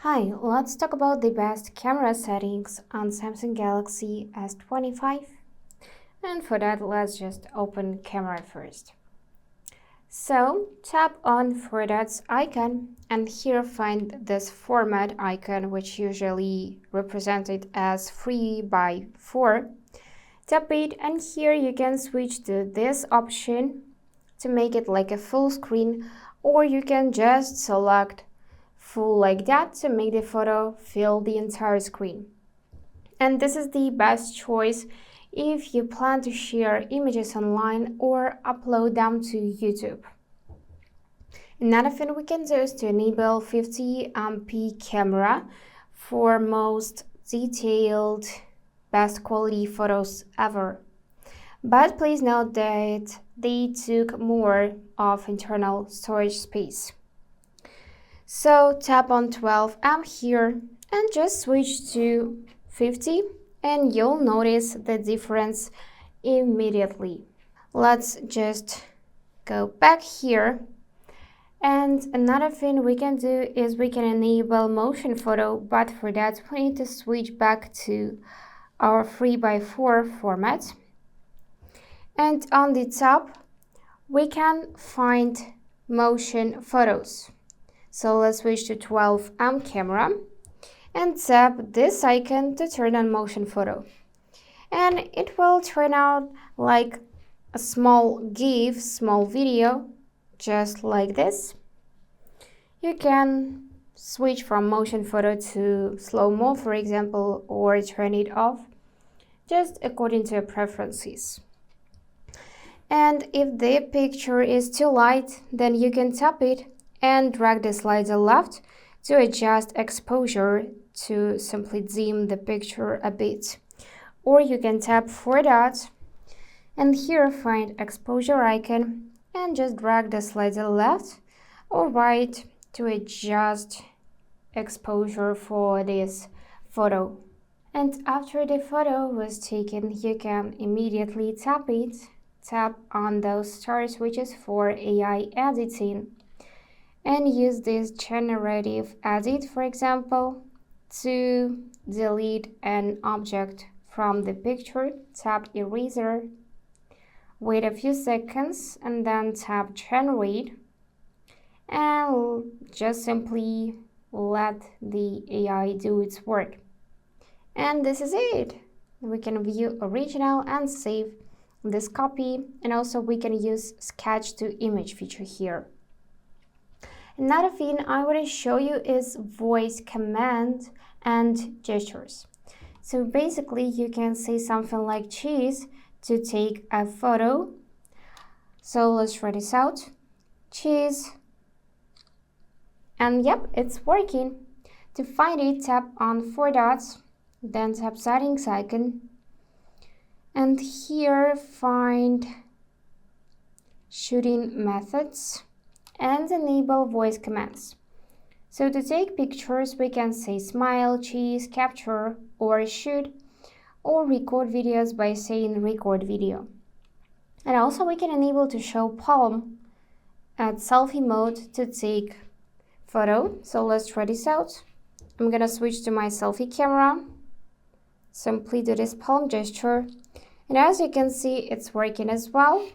Hi, let's talk about the best camera settings on Samsung Galaxy S25. And for that, let's just open camera first. So tap on four dots icon and here find this format icon, which usually represented as 3x4. Tap it and here you can switch to this option to make it like a full screen, or you can just select full like that to make the photo fill the entire screen. And this is the best choice if you plan to share images online or upload them to YouTube. Another thing we can do is to enable 50MP camera for most detailed, best quality photos ever. But please note that they took more of internal storage space. So tap on 12M here and just switch to 50 and you'll notice the difference immediately. Let's just go back here. And another thing we can do is we can enable motion photo, but for that we need to switch back to our 3x4 format. And on the top we can find motion photos. So let's switch to 12M camera and tap this icon to turn on motion photo. And it will turn out like a small GIF, small video, just like this. You can switch from motion photo to slow-mo, for example, or turn it off, just according to your preferences. And if the picture is too light, then you can tap it and drag the slider left to adjust exposure to simply dim the picture a bit. Or you can tap four dots and here find exposure icon and just drag the slider left or right to adjust exposure for this photo. And after the photo was taken, you can immediately tap it. Tap on those stars, which is for AI editing, and use this generative edit, for example, to delete an object from the picture. Tap eraser, wait a few seconds, and then tap generate, and just simply let the AI do its work. And this is it. We can view original and save this copy, and also we can use sketch to image feature here. Another thing I want to show you is voice command and gestures. So basically you can say something like cheese to take a photo. So let's try this out. Cheese. And yep, it's working. To find it, tap on four dots, then tap settings icon. And here find shooting methods and enable voice commands. So to take pictures, we can say smile, cheese, capture, or shoot, or record videos by saying record video. And also we can enable to show palm at selfie mode to take photo. So let's try this out. I'm gonna switch to my selfie camera. Simply do this palm gesture. And as you can see, it's working as well.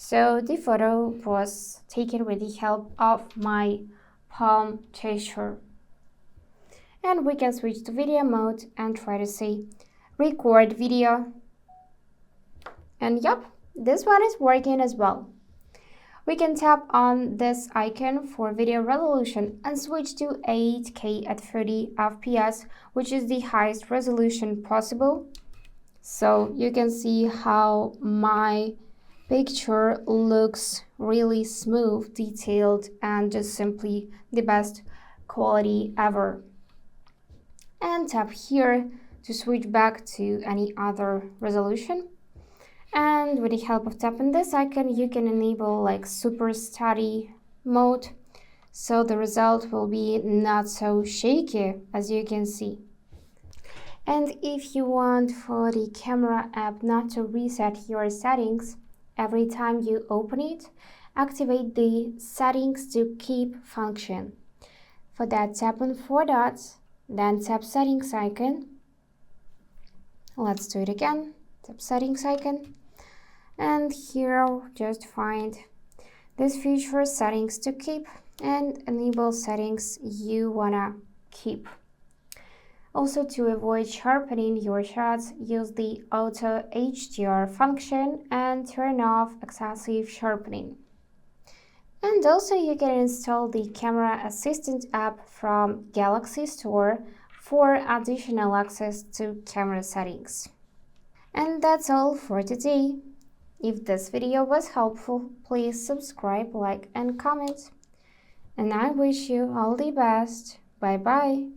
So the photo was taken with the help of my palm gesture. And we can switch to video mode and try to say record video. And yep, this one is working as well. We can tap on this icon for video resolution and switch to 8K at 30 FPS, which is the highest resolution possible. So you can see how my picture looks really smooth, detailed, and just simply the best quality ever. And tap here to switch back to any other resolution. And with the help of tapping this icon, you can enable like super steady mode. So the result will be not so shaky, as you can see. And if you want for the camera app not to reset your settings every time you open it, activate the settings to keep function. For that, tap on 4 dots, then tap settings icon. Let's do it again. Tap settings icon. And here just find this feature settings to keep and enable settings you wanna keep. Also, to avoid sharpening your shots, use the auto HDR function and turn off excessive sharpening. And also you can install the Camera Assistant app from Galaxy Store for additional access to camera settings. And that's all for today. If this video was helpful, please subscribe, like, and comment. And I wish you all the best. Bye bye.